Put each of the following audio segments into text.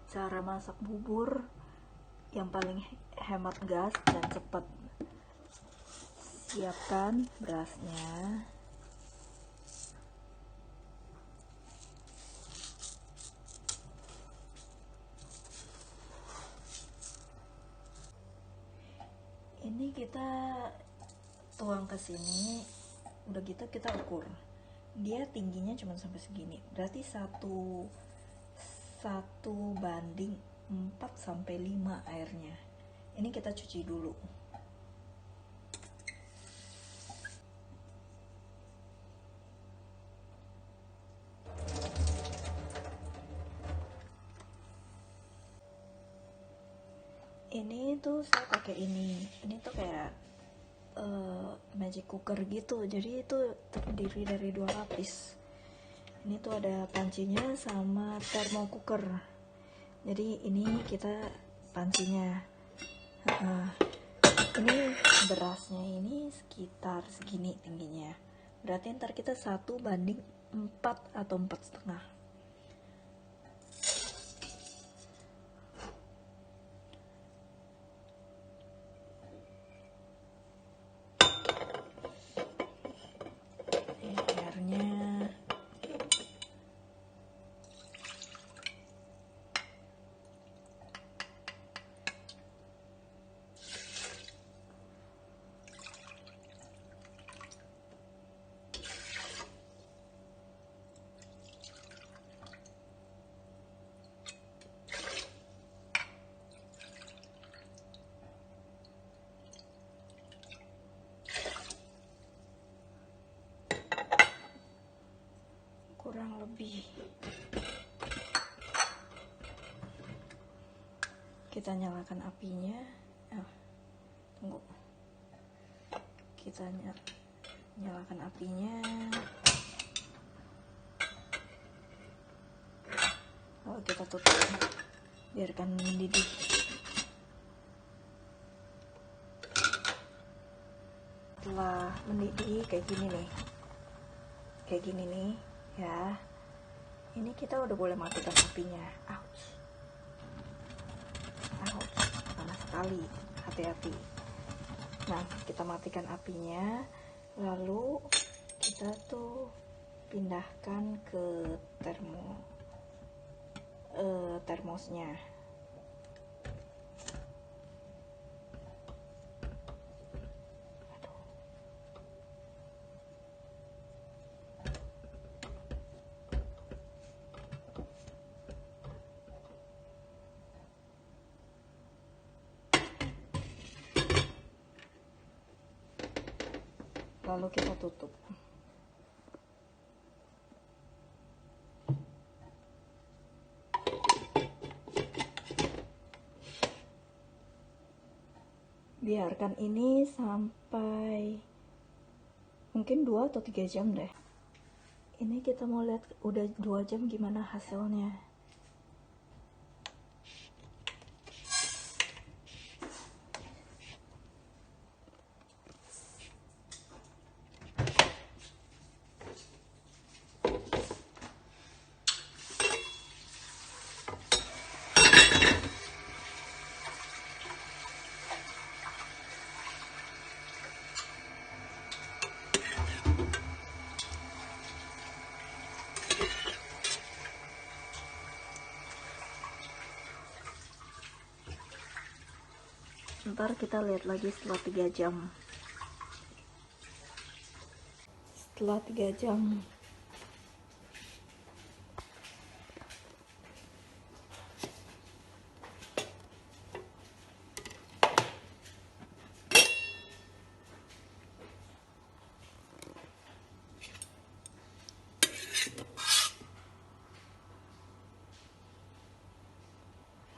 cara masak bubur yang paling hemat gas dan cepat. Siapkan berasnya. Ini kita tuang ke sini, udah gitu kita ukur. Dia tingginya cuma sampai segini, berarti 1:4/5 airnya. Ini kita cuci dulu. Ini tuh saya pakai ini tuh kayak magic cooker gitu, jadi itu terdiri dari 2 lapis. Ini tuh ada pancinya sama thermo cooker, jadi ini kita pancinya. Ini berasnya ini sekitar segini tingginya, berarti ntar kita 1:4 atau 4,5. Kurang lebih kita nyalakan apinya. Tunggu, kita nyalakan apinya, lalu kita tutup, biarkan mendidih. Setelah mendidih kayak gini nih ya, ini kita udah boleh matikan apinya. Panas sekali, hati-hati. Nah, kita matikan apinya, lalu kita tuh pindahkan ke termosnya. Lalu kita tutup. Biarkan ini sampai mungkin 2 atau 3 jam deh. Ini kita mau lihat udah 2 jam gimana hasilnya. Ntar kita lihat lagi setelah 3 jam. Setelah 3 jam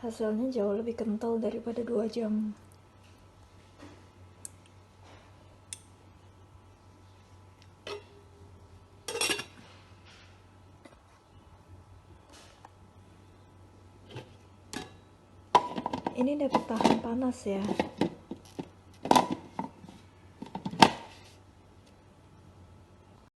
hasilnya jauh lebih kental daripada 2 jam. Ini dapat tahan panas ya.